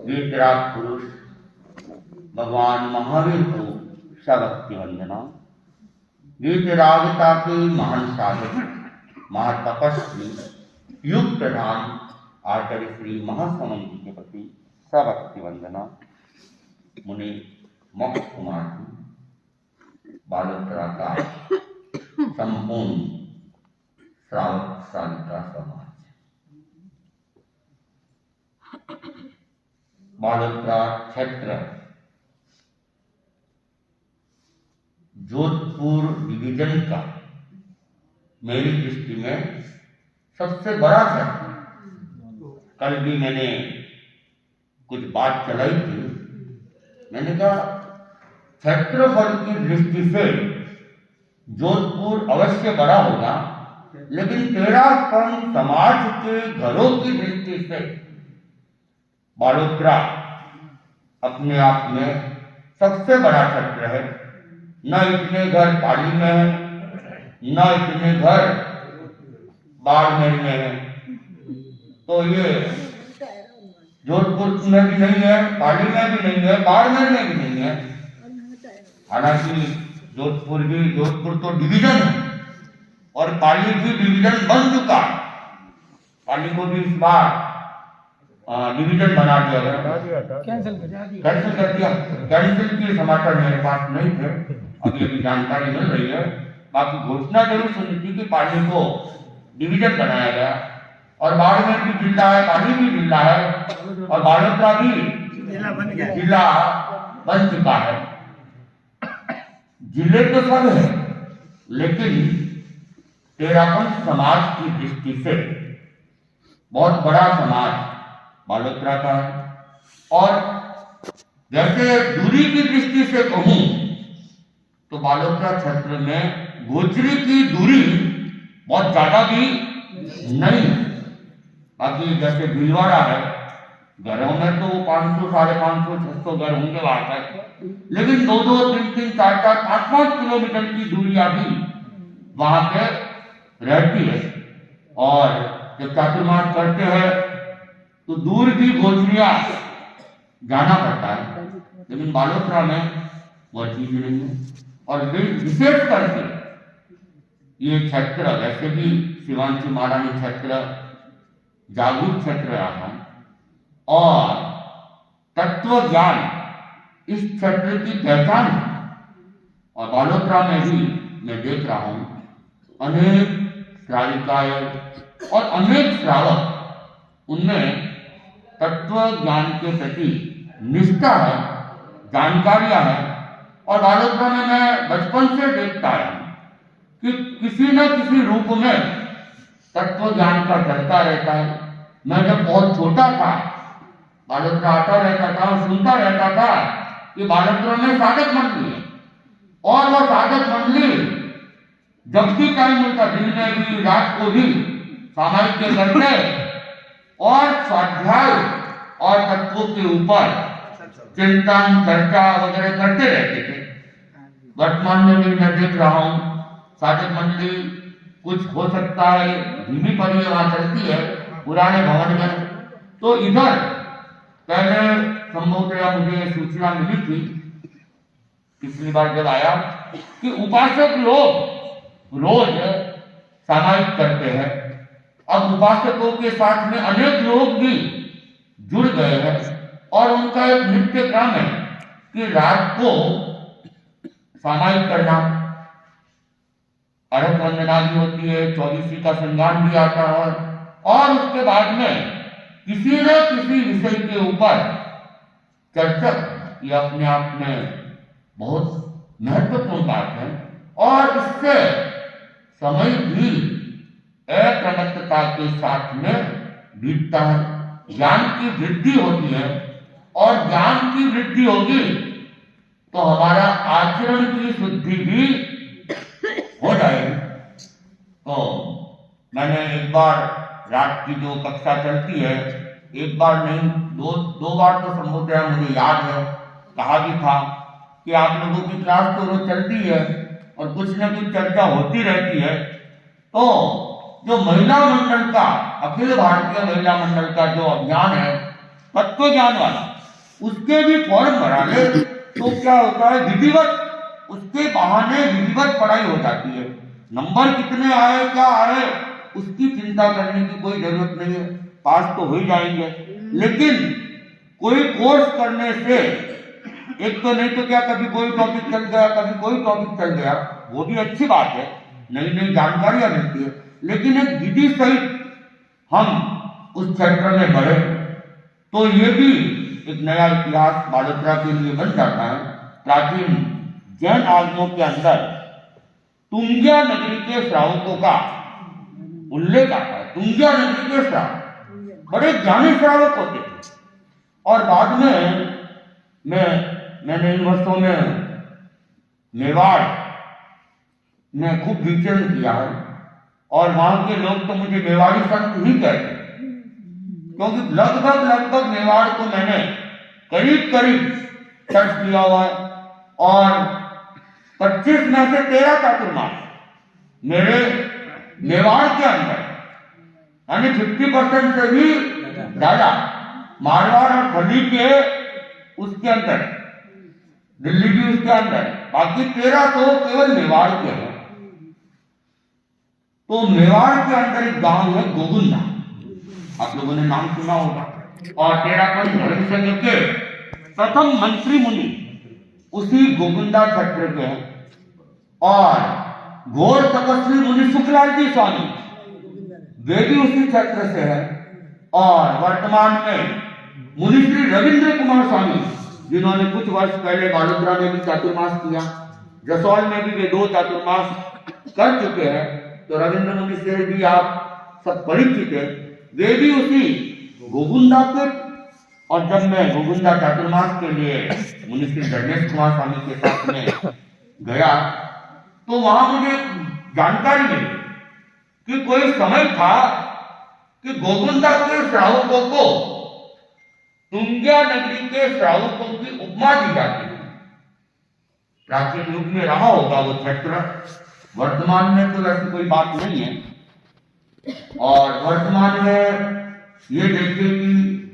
वीतराग पुरुष भगवान महावीर को सभक्ति वंदना। वीतरागता के महान साधक महातपस्वी युग प्रधान आचार्य श्री महासमन जी के प्रति सभक्ति वंदना। मुनि मोक्ष कुमार जी बालोत्तरा का संपूर्ण श्रावक श्राविका समाज। बालोत्तरा क्षेत्र जोधपुर डिवीजन का मेरी दृष्टि में सबसे बड़ा क्षेत्र। कल भी मैंने कुछ बात चलाई थी। मैंने कहा क्षेत्रफल की दृष्टि से जोधपुर अवश्य बड़ा होगा, लेकिन 13 समाज के घरों की दृष्टि से बालोत्तरा अपने आप में सबसे बड़ा क्षेत्र है। न इतने घर पाली में है, न इतने घर बाड़मेर में है। तो ये जोधपुर में भी नहीं है, पाली में भी नहीं है, बाड़मेर में भी नहीं है। हालांकि जोधपुर तो डिवीजन है और पाली भी डिवीजन बन चुका है। पाली को भी इस बार डिवीजन बना दिया गया, कैंसिल कर दिया। कैंसिल के समाचार मेरे पास नहीं थे, अभी अभी जानकारी मिल रही है। बाकी घोषणा जरूर सुनी थी कि पाली को डिवीजन बनाया गया और बाड़मेर भी जिला है, पाली भी जिला है और बालोत्तरा भी जिला बन चुका है। जिले तो सब है, लेकिन 13 समाज की दृष्टि से बहुत बड़ा समाज बालोत्तरा का है। और जैसे दूरी की दृष्टि से कहूं तो बालोत्तरा क्षेत्र में गोचरी की दूरी बहुत ज्यादा भी नहीं। बाकी जैसे भीलवाड़ा है, घरों में तो 500, 550, 600 घर होंगे वहां तक, लेकिन 2-2, 3-3, 4-4, 5-5 किलोमीटर की दूरियां भी वहां पे रहती है। और जब चातुर्मास करते हैं तो दूर की गोचरियां जाना पड़ता है, लेकिन बालोत्तरा में वह चीज नहीं है। और विशेष करके ये क्षेत्र, वैसे भी शिवांशी महारानी क्षेत्र जागरूक क्षेत्र रहा है और तत्व ज्ञान इस क्षेत्र की पहचान है। और बालोत्तरा में भी मैं देख रहा हूं अनेक श्राविकाएं और अनेक श्रावक, उनमें तत्व ज्ञान के प्रति निष्ठा है, जानकारियां है। और बालोत्तरा में मैं बचपन से देखता हूं कि किसी न किसी रूप में तत्व ज्ञान का चलता रहता है। मैं जब बहुत छोटा था, बालोत्तरा आता रहता था और सुनता रहता था कि बालोत्तरा में साधक मंडली है और वह साधक मंडली जब भी टाइम मिलता, दिन में भी रात को भी सामायिक के करते और स्वाध्याय और तत्वों के ऊपर चिंतन चर्चा वगैरह करते रहते थे। वर्तमान में भी मैं देख रहा हूँ साधक मंडली कुछ हो सकता है धीमी पर वहां चलती है पुराने भवन में। तो इधर पहले संभवतः मुझे सूचना मिली थी पिछली बार जब आया कि उपासक लोग रोज सामायिक करते हैं। अब उपासकों के साथ में अनेक लोग भी जुड़ गए हैं और उनका एक नित्य क्रम है कि रात को सामायिक करना, अर्घ वंदना भी होती है, 24वीं का श्रृंगार भी आता है और उसके बाद में किसी न किसी विषय के ऊपर चर्चा। ये अपने आप में बहुत महत्वपूर्ण बात है और इससे समय भी अप्रमत्तता के साथ में बीतता है। ज्ञान की वृद्धि होती है और ज्ञान की वृद्धि होगी तो हमारा आचरण की शुद्धि भी हो जाएगी। तो मैंने एक बार रात की जो कक्षा चलती है, एक बार नहीं दो बार तो संभवतः मुझे याद है, कहा भी था कि आप लोगों की क्लास तो रोज चलती है और कुछ न कुछ चर्चा होती रहती है। तो जो महिला मंडल का, अखिल भारतीय महिला मंडल का जो अभियान है तत्व ज्ञान वाला, उसके भी फॉर्म भरा ले तो क्या होता है, विधिवत उसके बहाने विधिवत पढ़ाई हो जाती है। नंबर कितने आए क्या आए उसकी चिंता करने की कोई जरूरत नहीं है, पास तो हो ही जाएंगे। लेकिन कोई कोर्स करने से एक तो नहीं तो क्या, कभी कोई टॉपिक चल गया, कभी कोई टॉपिक चल गया, वो भी अच्छी बात है, नई नई जानकारियां मिलती है, लेकिन एक विधि सहित हम उस क्षेत्र में बढ़े तो ये भी एक नया इतिहास बालोतरा के लिए बन जाता है। प्राचीन जैन आगमों के अंदर तुंग्या नगरी के श्रावकों का उल्लेख आता है। तुंग्या नगरी के श्रावक बड़े ज्ञानी श्रावक होते थे, और बाद में मैंने इन वर्षों में मेवाड़ में खूब विचरण किया है, और वहां के लोग तो मुझे मेवाड़ी संत ही कहते हैं, क्योंकि लगभग मेवाड़ को मैंने करीब सर्च किया हुआ है, और 25 में से 13 चातुर्मास मेरे मेवाड़ के अंदर, यानी 50% से भी ज्यादा मारवाड़ और खली के उसके अंदर, दिल्ली भी उसके अंदर, बाकी 13 तो केवल मेवाड़ के हैं। तो मेवाड़ के अंदर एक गांव है गोगुंदा, आप लोगों ने नाम सुना होगा, और टेरापंथ धर्म संघ के प्रथम मंत्री मुनि उसी गोगुंदा क्षेत्र के हैं, और घोर तपस्वी मुनि सुखलाल जी स्वामी वे भी उसी क्षेत्र से है, और वर्तमान में मुनि श्री रविंद्र कुमार स्वामी जिन्होंने कुछ वर्ष पहले बालोतरा में भी चातुर्मास किया, जसौल में भी वे 2 चातुर्मास कर चुके हैं, तो रविंद्र मुनि से भी आप सब परिचित है, वे भी उसी गोगुंदा के। और जब मैं गोगुंदा चातुर्मास के लिए मुनि श्री धर्मेश कुमार स्वामी के साथ में गया तो वहां मुझे जानकारी मिली कि कोई समय था कि गोगुंदा के श्रावकों को तुंग्या नगरी के श्रावकों की उपमा दी जाती है। प्राचीन युग में रहा होगा वो क्षेत्र, वर्तमान में तो ऐसी कोई बात नहीं है, और वर्तमान में ये देखिए कि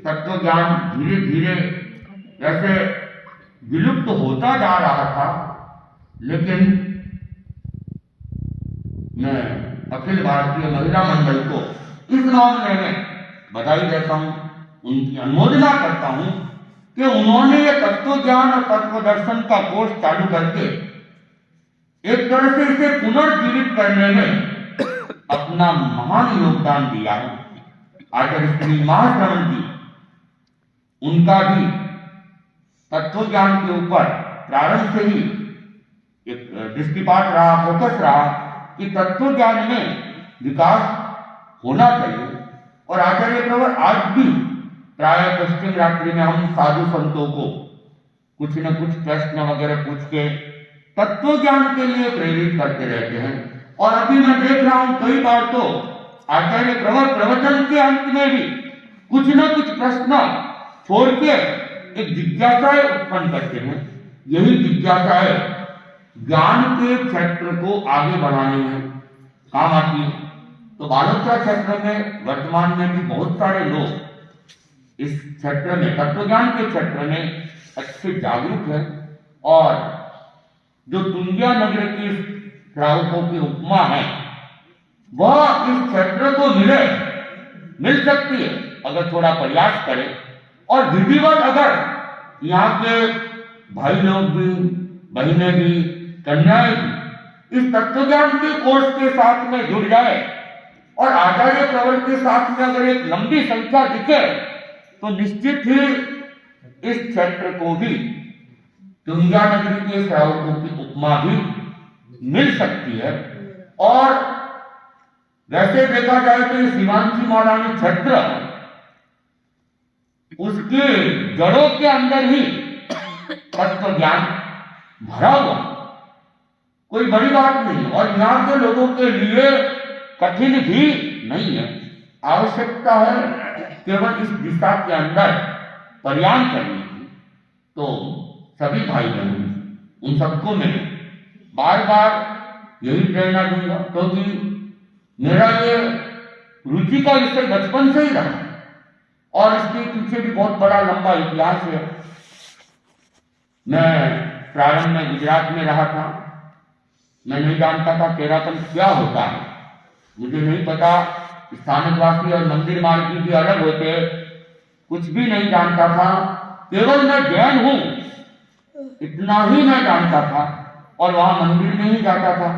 तत्व ज्ञान धीरे धीरे जैसे विलुप्त होता जा रहा था, लेकिन मैं अखिल भारतीय महिला मंडल को इस मामले में बधाई देता हूं, उनकी अनुमोदना करता हूं कि उन्होंने ये तत्व ज्ञान और तत्व दर्शन का कोर्स चालू करके एक तरह से इसे पुनर्जीवित करने में अपना महान योगदान दिया है। आचार्य श्री महाश्रवण जी, उनका भी तत्व ज्ञान के ऊपर प्रारंभ से ही एक दृष्टिपात रहा, फोकस रहा कि तत्व ज्ञान में विकास होना चाहिए। और आचार्य प्रवर आज भी प्राय पश्चिम रात्रि में हम साधु संतों को कुछ न कुछ प्रश्न वगैरह पूछ के तत्व ज्ञान के लिए प्रेरित करते रहते हैं। और अभी मैं देख रहा हूं कई बार तो आचार्य प्रवर प्रवचन के अंत में भी कुछ न कुछ प्रश्न छोड़ के एक जिज्ञासाएं उत्पन्न करते हैं। यही जिज्ञासाएं ज्ञान के क्षेत्र को आगे बढ़ाने में काम आती है। तो बालोतरा क्षेत्र में वर्तमान में भी बहुत सारे लोग इस क्षेत्र में तत्व ज्ञान के क्षेत्र में अच्छे जागरूक हैं, और जो तुंग्या नगर की श्रावकों की उपमा है वह इस क्षेत्र को मिल सकती है अगर थोड़ा प्रयास करें, और विधिवत अगर यहाँ के भाई लोग भी, बहनें भी, कन्याएं भी इस तत्व ज्ञान के कोर्स के साथ में जुड़ जाए और आचार्य प्रवर के साथ में अगर एक लंबी संख्या दिखे तो निश्चित ही इस क्षेत्र को भी तुंग्या नगरी के श्रावकों की उपमा भी मिल सकती है। और वैसे देखा जाए तो शिवांशी मौलानी क्षेत्र उसके जड़ों के अंदर ही तत्व ज्ञान भरा हुआ, कोई बड़ी बात नहीं, और यहाँ के लोगों के लिए कठिन भी नहीं है। आवश्यकता है केवल इस दिशा के अंदर प्रयास करने की। तो सभी भाई बहन उन सबको मैं बार बार यही प्रेरणा दूंगा, क्योंकि मेरा ये रुचि का विषय बचपन से ही रहा, और इसके पीछे भी बहुत बड़ा लंबा इतिहास है। मैं प्रारंभ में गुजरात में रहा था, मैं नहीं जानता था तेरापंथ क्या होता है, मुझे नहीं पता स्थानकवासी और मंदिर मार्गी भी अलग होते, कुछ भी नहीं जानता था। केवल मैं जैन हूं इतना ही मैं जानता था और वहां मंदिर में ही जाता था।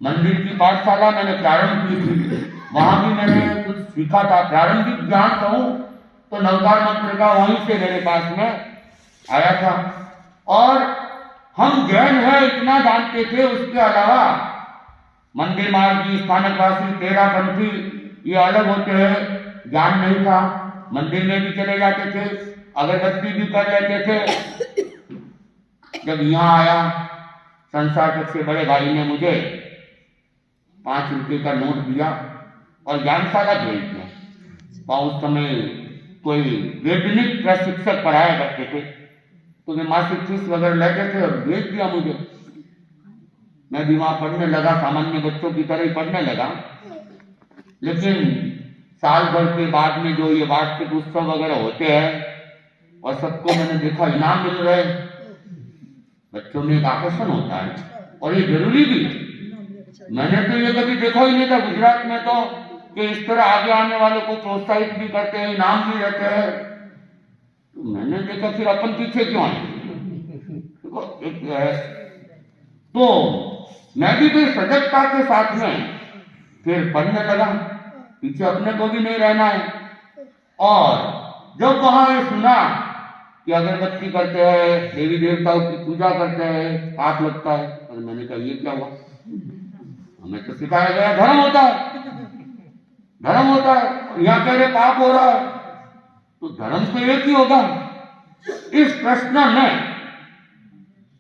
मंदिर की पाठशाला मैंने प्रारंभ की थी, वहां भी मैंने कुछ सीखा था। प्रारंभिक ज्ञान कहूं तो नवकार मंत्र का वहीं से मेरे पास में आया था। और हम जैन हैं इतना जानते थे, उसके अलावा मंदिर मार्गी, स्थानकवासी, तेरापंथी ये अलग होते हैं, ज्ञान नहीं था। मंदिर में भी चले जाते थे, अगरबत्ती भी कर लेते थे। जब यहाँ आया संसार तक से बड़े भाई ने मुझे 5 रुपये का नोट दिया और ज्ञानशाला भेज दिया। और उस समय कोई वैज्ञानिक प्रशिक्षक पढ़ाया करते थे, तो वे मासिक फीस वगैरह लेते थे और भेज दिया मुझे। मैं भी वहां पढ़ने लगा, सामान्य बच्चों की तरह ही पढ़ने लगा। लेकिन साल भर के बाद में जो ये वार्षिक उत्सव वगैरह होते हैं और सबको मैंने देखा इनाम मिल रहे, बच्चों में एक आकर्षण होता है और ये जरूरी भी है। मैंने तो ये कभी देखा ही नहीं था गुजरात में तो कि इस तरह आगे आने वालों को प्रोत्साहित भी करते हैं, इनाम भी रहते हैं। तो मैंने देखा फिर अपन पीछे क्यों आए। तो मैं भी फिर सजगता के साथ में फिर पढ़ने लगा, पीछे अपने को भी नहीं रहना है। और जब वहां ये सुना कि अगरबत्ती करते हैं, देवी देवताओं की पूजा करते हैं, पाप लगता है, और मैंने कहा ये क्या हुआ, हमें तो सिखाया गया धर्म होता है, धर्म होता है, यहाँ कह रहे पाप हो रहा है, तो धर्म तो एक ही होगा। इस प्रश्न में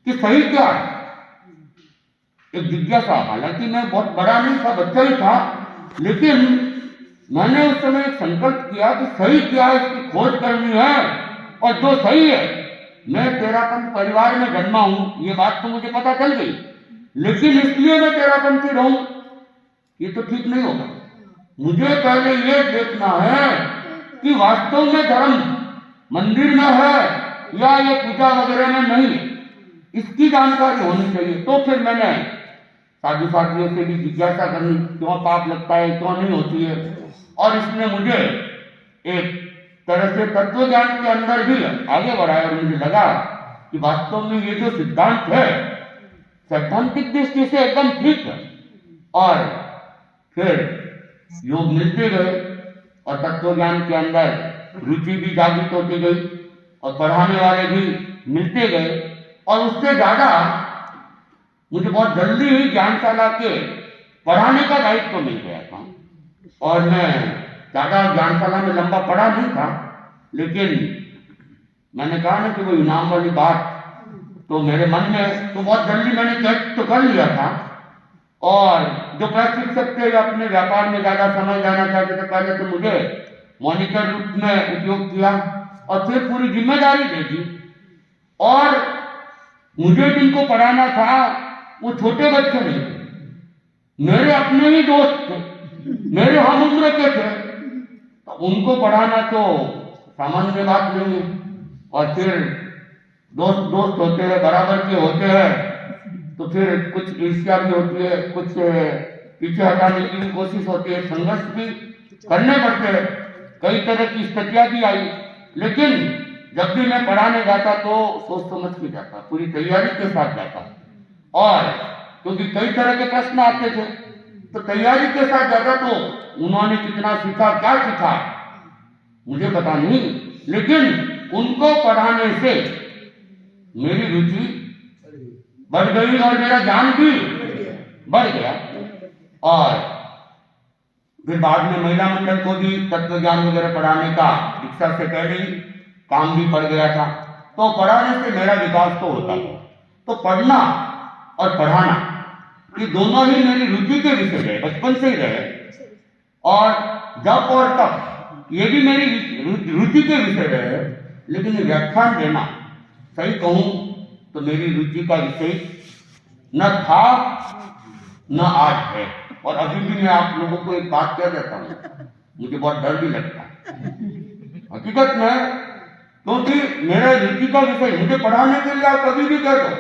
कि सही क्या है, एक जिज्ञासा, हालांकि मैं बहुत बड़ा नहीं था, बच्चा ही था, लेकिन मैंने उस समय एक संकल्प किया कि सही क्या है इसकी खोज करनी है। और जो सही है, मैं तेरापंथ परिवार में जन्मा हूं, ये बात तो मुझे पता चल गई, लेकिन इसलिए मैं तेरापंथी रहूं ये तो ठीक नहीं होगा। मुझे पहले ये देखना है कि वास्तव में धर्म मंदिर में है या ये पूजा वगैरह में नहीं है, इसकी जानकारी होनी चाहिए। तो फिर मैंने साधु साथियों से भी जिज्ञासा करनी, क्यों पाप लगता है, क्यों नहीं होती है। और इसने मुझे एक तरह से तत्व ज्ञान के अंदर भी आगे बढ़ाया और मुझे लगा कि वास्तव में ये जो सिद्धांत है सैद्धांतिक दृष्टि से एकदम ठीक है। और फिर योग मिलते गए और तत्व ज्ञान के अंदर रुचि भी जागृत होती गई और पढ़ाने वाले भी मिलते गए। और उससे ज्यादा मुझे बहुत जल्दी ही ज्ञानशाला के पढ़ाने का दायित्व मिल गया था। और मैं ज्यादा ज्ञानशाला में लंबा पढ़ा नहीं था, लेकिन मैंने कहा ना कि वो इनाम वाली बात तो मेरे मन में तो बहुत जल्दी मैंने कैच तो कर लिया था। और जो प्रशिक्षक थे अपने व्यापार में ज्यादा समय जाना चाहते थे, पहले तो मुझे मॉनिटर रूप में उपयोग किया और फिर पूरी जिम्मेदारी दे दी। और मुझे जिनको पढ़ाना था वो छोटे बच्चे नहीं थे, मेरे अपने ही दोस्त थे, मेरे हम उम्र के थे, तो उनको पढ़ाना तो सामान्य बात नहीं है। और फिर दोस्त दोस्त होते हैं, बराबर के होते हैं, तो फिर कुछ ईर्ष्या भी होती है, कुछ पीछे हटाने की भी कोशिश होती है, संघर्ष भी करने पड़ते हैं, कई तरह की स्थितियां भी आई। लेकिन जब भी मैं पढ़ाने जाता तो सोच समझ के जाता, पूरी तैयारी के साथ जाता। और क्योंकि कई तरह के प्रश्न आते थे तो तैयारी के साथ जाता। तो उन्होंने कितना सीखा, क्या सीखा मुझे पता नहीं, लेकिन उनको पढ़ाने से मेरी रुचि बढ़ गई और मेरा ज्ञान भी बढ़ गया। और फिर बाद में महिला मंडल को भी तत्व ज्ञान वगैरह पढ़ाने का दीक्षा से पहले ही काम भी पड़ गया था। तो पढ़ाने से मेरा विकास तो होता था। तो पढ़ना और पढ़ाना ये दोनों ही मेरी रुचि के विषय रहे, बचपन से ही रहे। और जब और तब ये भी मेरी रुचि के विषय रहे। लेकिन ये व्याख्यान देना, सही कहूं तो मेरी रुचि का विषय न था न आज है। और अभी भी मैं आप लोगों को एक बात कह देता हूं, मुझे बहुत डर भी लगता है हकीकत में, क्योंकि मेरा रुचि का विषय, मुझे पढ़ाने के लिए आप कभी भी कह दो,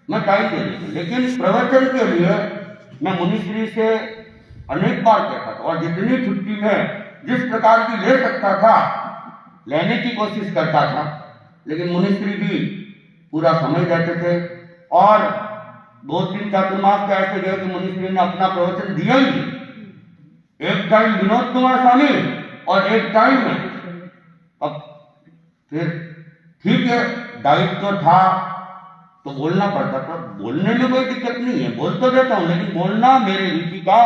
मैं टाइम दे दूँ, लेकिन प्रवचन के लिए मैं मुनिश्री से अनेक बार कहता था, और जितनी छुट्टी में जिस प्रकार की ले सकता था लेने की कोशिश करता था, लेकिन मुनिश्री भी पूरा समय देते थे। और 2-3 चातुर्मास का ऐसे गए कि मुनिश्री ने अपना प्रवचन दिया ही, एक टाइम विनोद कुमार स्वामी और एक टाइम में, अब फिर ठीक है दायित्व तो था तो बोलना पड़ता था, बोलने में कोई दिक्कत नहीं है, बोल तो देता हूं, लेकिन बोलना मेरे रुचि का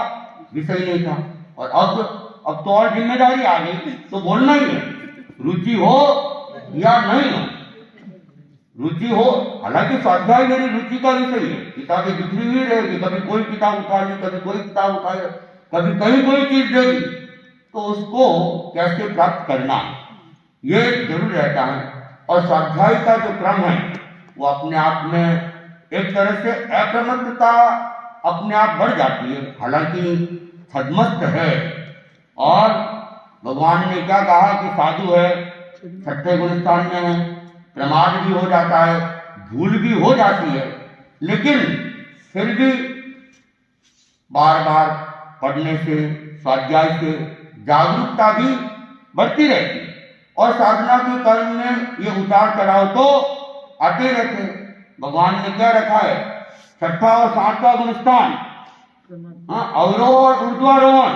विषय नहीं था। और अब तो और जिम्मेदारी आ गई, तो बोलना ही है, रुचि हो या नहीं हो, रुचि हो। हालांकि स्वाध्याय मेरी रुचि का विषय है, किताबें बिखरी हुई रहेगी, कभी कोई किताब उठा ली, कभी कोई किताब उठाए, कभी कहीं कोई चीज देगी, तो उसको कैसे प्राप्त करना ये जरूर रहता है। और स्वाध्याय का जो क्रम है वो अपने आप में एक तरह से अप्रमत्तता अपने आप बढ़ जाती है, हालांकि छद्मस्त है। और भगवान ने क्या कहा कि साधु है, छठे गुणस्थान में है, प्रमाद भी हो जाता है, भूल भी हो जाती है, लेकिन फिर भी बार बार पढ़ने से, स्वाध्याय से जागरूकता भी बढ़ती रहती है। और साधना के कर्म में ये उतार चढ़ाव तो आते रहते। भगवान ने क्या रखा है, छठा और सातवां गुणस्थान, अवरोह और ऊर्ध्वारोहण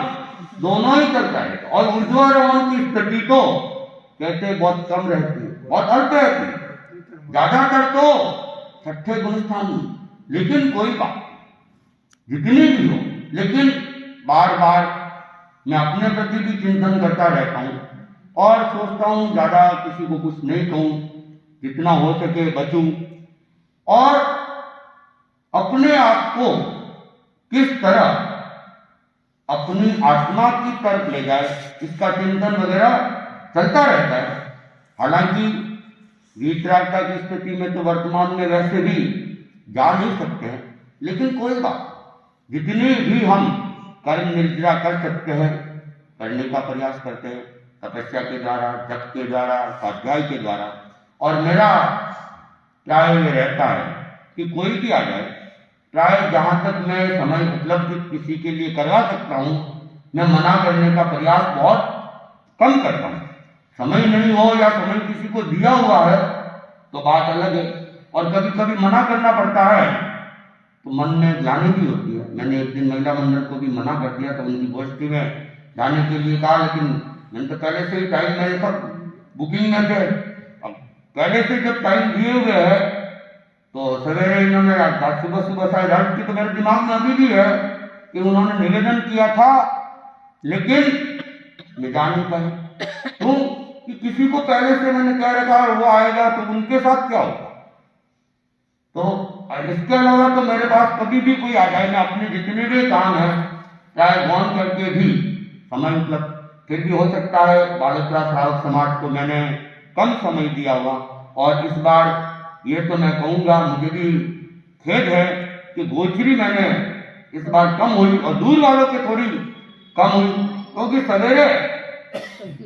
दोनों ही चलता है। और ऊर्ध्वारोहण की स्थिति तो कहते बहुत कम रहती है, बहुत अल्प रहती है, ज्यादातर तो छठे गुणस्थान में। लेकिन कोई बात, जितनी भी हो, लेकिन बार बार मैं अपने प्रति भी चिंतन करता रहता हूँ और सोचता हूँ ज्यादा किसी को कुछ नहीं कहूँ, जितना हो सके बचूं, और अपने आप को किस तरह अपनी आत्मा की तरफ ले जाए इसका चिंतन वगैरह चलता रहता है। हालांकि वीतरागता की स्थिति में तो वर्तमान में वैसे भी जा नहीं सकते हैं, लेकिन कोई बात, जितनी भी हम कर्म निर्जरा कर सकते हैं करने का प्रयास करते हैं, तपस्या के द्वारा, जप के द्वारा, स्वाध्याय के द्वारा। और मेरा प्राय ये रहता है कि कोई भी आ जाए, प्राय जहाँ तक मैं समय उपलब्ध किसी के लिए करवा सकता हूँ, मैं मना करने का प्रयास बहुत कम करता हूँ। समय नहीं हो या समय किसी को दिया हुआ है तो बात अलग है, और कभी कभी मना करना पड़ता है तो मन में ग्लानि भी होती है। मैंने एक दिन महिला मंडल को भी मना कर दिया था, उनकी गोष्ठी में जाने के लिए कहा, लेकिन मैंने तो पहले से ही टाइम, मेरे सब बुकिंग में थे, अब पहले से जब टाइम दिए हुए है तो सवेरे इन्होंने सुबह सुबह शायद अर्थ की, तो मेरे दिमाग में अभी भी है कि उन्होंने निवेदन किया था, लेकिन मैं जा नहीं पाया। क्यों कि किसी को पहले से मैंने कह रखा वो आएगा तो उनके साथ क्या होगा। तो इसके अलावा तो मेरे पास कभी भी कोई आ जाए, मैं अपने जितने भी काम है चाहे गौन करके भी समय उपलब्ध, फिर भी हो सकता है बालोत्रा श्रावक समाज को मैंने कम समय दिया हुआ। और इस बार ये तो मैं कहूँगा, मुझे भी खेद है कि गोचरी मैंने इस बार कम हुई और दूर वालों की थोड़ी कम हुई, क्योंकि सवेरे,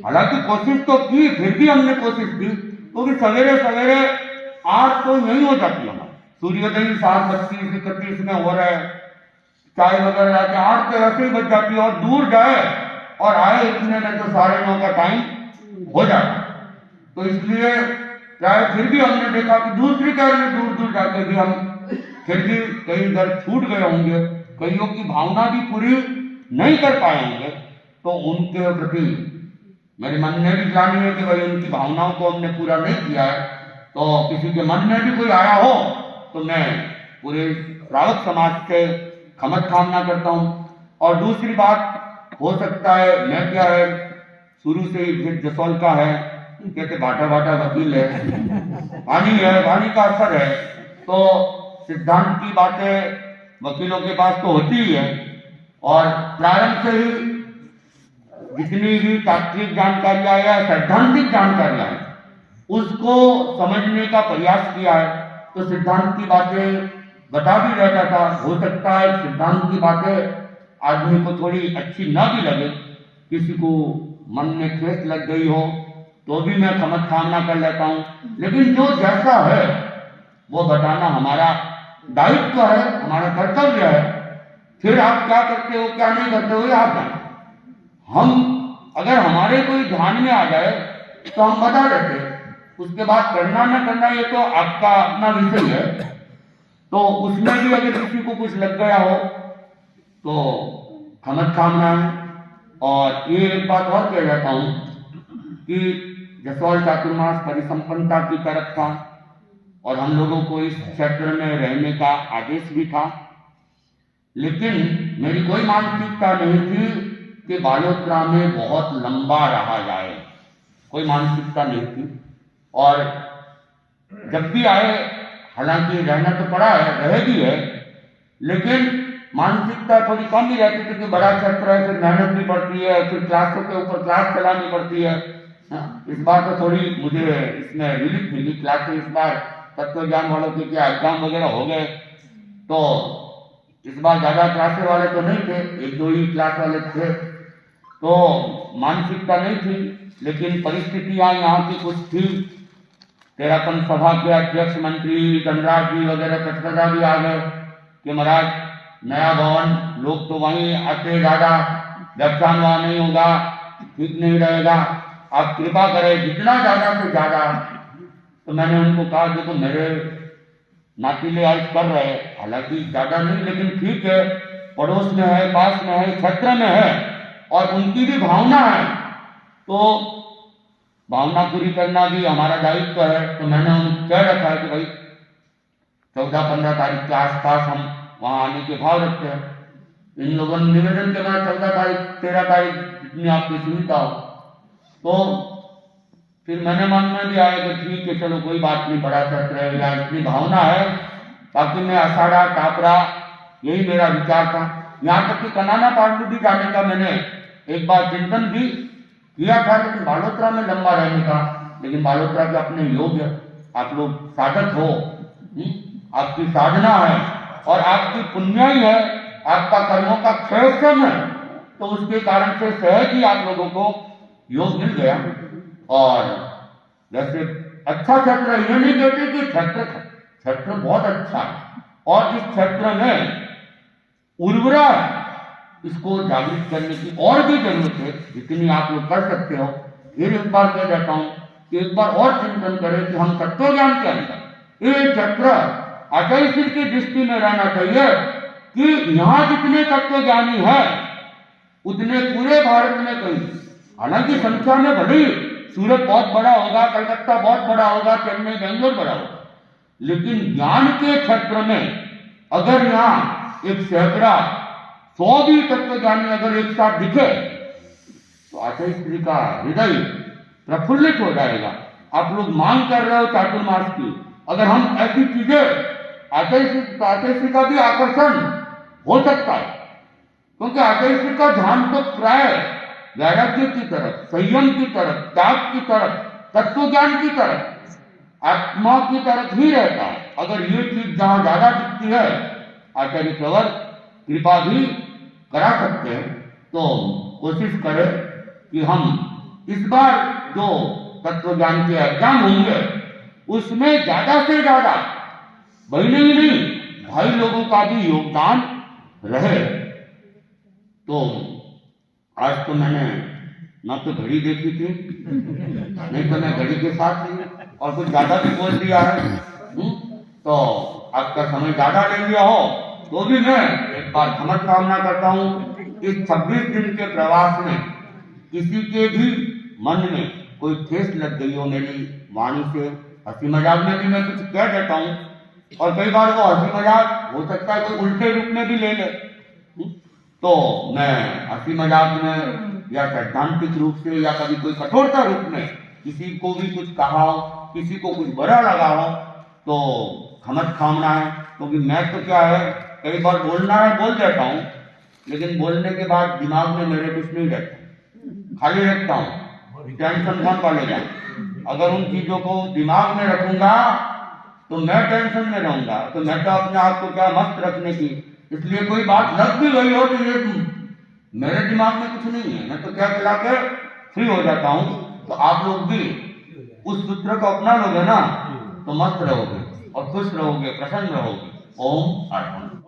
हालांकि कोशिश तो की, फिर भी हमने कोशिश की, क्योंकि सवेरे सवेरे 8 तो नहीं हो जाती हमारी, सूर्योदय 7:32-31 में हो रहा है, चाय वगैरह आके 8 तो ऐसे ही बच जाती है, और दूर जाए और आए इतने में तो 9:30 का टाइम हो जाता। तो इसलिए प्राय फिर भी हमने देखा कि दूसरी कैर में दूर दूर जाके भी हम फिर भी कई दर छूट गए होंगे, कईयों की भावना भी पूरी नहीं कर पाए होंगे, तो उनके प्रति मेरे मन में भी ग्लानि है कि भाई उनकी भावनाओं को हमने पूरा नहीं किया है। तो किसी के मन में भी कोई आया हो तो मैं पूरे श्रावक समाज से क्षमत कामना करता हूँ। और दूसरी बात, हो सकता है मैं क्या है, शुरू से ही फिर जसौल का है, कहते बाटा बाटा वकील है, वाणी है, वाणी का असर है, तो सिद्धांत की बातें वकीलों के पास तो होती ही है। और प्रारंभ से ही जितनी भी तात्विक जानकारियां या सैद्धांतिक जानकारियां हैं उसको समझने का प्रयास किया है, तो सिद्धांत की बातें बता भी रहता था। हो सकता है सिद्धांत की बातें आदमी को थोड़ी अच्छी ना भी लगे, किसी को मन में ठेस लग गई हो, तो भी मैं क्षमत कामना कर लेता हूँ, लेकिन जो जैसा है वो बताना हमारा दायित्व है, हमारा कर्तव्य है। फिर आप क्या करते हो क्या नहीं करते हो ये आप जानो। हम अगर हमारे कोई ध्यान में आ जाए तो हम बता देते, उसके बाद करना न करना ये तो आपका अपना विषय है। तो उसमें भी अगर किसी को कुछ लग गया हो तो क्षमत कामना है। और ये एक बात और कह जाता हूं कि जसवाल चातुर्मास परिसंपन्नता की तरफ था और हम लोगों को इस क्षेत्र में रहने का आदेश भी था, लेकिन मेरी कोई मानसिकता नहीं थी कि बालोतरा में बहुत लंबा रहा जाए, कोई मानसिकता नहीं थी। और जब भी आए, हालांकि रहना तो पड़ा है, रह भी है, लेकिन मानसिकता थोड़ी कम ही रहती थी कि बड़ा क्षेत्र है, फिर मेहनत भी पड़ती है, फिर क्लासों के ऊपर क्लास चलानी पड़ती है। इस बार तो थोड़ी मुझे इसमें रिलीफ मिली, क्लासेस इस बार तत्व ज्ञान वालों के क्या एग्जाम वगैरह हो गए, तो इस बार ज्यादा क्लासे वाले तो नहीं थे, एक दो ही क्लास वाले थे, तो मानसिकता नहीं थी। लेकिन परिस्थितियां यहाँ की कुछ थी। तेरापन सभा के अध्यक्ष मंत्री धनराज जी वगैरह पचपदा भी आ गए कि महाराज नया भवन, लोग तो वहीं आते, ज्यादा व्याख्यान वहां नहीं होगा, ठीक नहीं रहेगा, आप कृपा करें जितना ज्यादा से ज्यादा। तो मैंने उनको कहा देखो मेरे नातीले अर्ज कर रहे, हालांकि ज्यादा नहीं लेकिन ठीक है, पड़ोस में है, पास में है, क्षेत्र में है और उनकी भी भावना है, तो भावना पूरी करना भी हमारा दायित्व है। तो मैंने उनको कह रखा है कि भाई 14-15 तारीख के आसपास हम वहां आने के भाव रखते हैं। इन लोगों ने निवेदन के बाद 14 तारीख 13 तारीख जितनी आपकी सुविधा हो, तो फिर मैंने मन में भी आया कि ठीक है चलो कोई बात नहीं, बड़ा क्षेत्र है या इतनी भावना है, ताकि मैं अषाढ़ा टापरा, यही मेरा विचार था। यहाँ तक कि कनाना पांडु भी जाने का मैंने एक बार चिंतन भी किया था, लेकिन बालोतरा में लंबा रहने का। लेकिन बालोतरा के अपने योग है, आप लोग साधक हो, आपकी साधना है और आपकी पुण्य ही है, आपका कर्मों का क्षयश्रम है, तो उसके कारण से सहज ही आप लोगों को योग मिल गया। और जैसे अच्छा क्षेत्र, ये नहीं कहते कि क्षेत्र बहुत अच्छा है और इस क्षेत्र में उर्वरा इसको जागृत करने की और भी जरूरत है, जितनी आप लोग कर सकते हो। फिर एक बार कह देता हूं कि एक बार और चिंतन करें कि हम तत्व ज्ञान के अंदर ये क्षेत्र अटल सिर की दृष्टि में रहना चाहिए कि यहाँ जितने तत्व ज्ञानी है उतने पूरे भारत में कहीं, हालांकि संख्या में भले ही सूरत बहुत बड़ा होगा, कलकत्ता बहुत बड़ा होगा, चेन्नई बेंगलोर बड़ा होगा, लेकिन ज्ञान के क्षेत्र में अगर यहाँ एक सैकड़ा 100 भी तत्वज्ञानी अगर एक साथ दिखे तो आचार्य श्री का हृदय प्रफुल्लित हो जाएगा। आप लोग मांग कर रहे हो चातुर्मास की, अगर हम ऐसी चीजें आचार्य श्री का भी आकर्षण हो सकता है, क्योंकि आचार्य श्री का ध्यान तो प्राय वैराग्य की तरफ, संयम की तरफ, त्याग की तरफ, तत्व ज्ञान की तरफ, आत्मा की तरफ ही रहता है। अगर ये चीज जहां ज्यादा दिखती है, आचार्य प्रवर कृपा भी करा सकते हैं, तो कोशिश करें कि हम इस बार जो तत्व ज्ञान के एग्जाम होंगे उसमें ज्यादा से ज्यादा बहने ही नहीं भाई लोगों का भी योगदान रहे। तो आज तो मैंने ना तो घड़ी देखी थी, नहीं तो मैं घड़ी के साथ थी और कुछ ज्यादा भी बोल दिया है, तो आपका समय ज्यादा ले लिया हो तो भी मैं एक बार क्षमा कामना करता हूँ। इस 26 दिन के प्रवास में किसी के भी मन में कोई ठेस लग गई हो मेरी वाणी से, हंसी मजाक में भी मैं कुछ कह देता हूँ और कई बार वो हंसी मजाक हो सकता है कोई उल्टे रूप में भी ले ले, तो मैं हंसी मजाक में या सैद्धांतिक रूप से या कभी कोई कठोरता रूप में किसी को भी कुछ कहा हो, किसी को कुछ बुरा लगा हो, तो क्षमत कामना है। क्योंकि मैं तो क्या है, कई बार बोलना है बोल देता हूँ, लेकिन बोलने के बाद दिमाग में मेरे कुछ नहीं रहता, खाली रखता हूँ, टेंशन कौन पालेगा। अगर उन चीजों को दिमाग में रखूंगा तो मैं टेंशन में रहूंगा, तो मैं तो अपने आप को क्या मस्त रखने की, इसलिए कोई बात लग भी गई हो तो ये मेरे दिमाग में कुछ नहीं है, मैं तो क्या खिला के फ्री हो जाता हूँ। तो आप लोग भी उस सूत्र को अपना लोगे ना तो मस्त रहोगे और खुश रहोगे, प्रसन्न रहोगे। ओम अर्पण।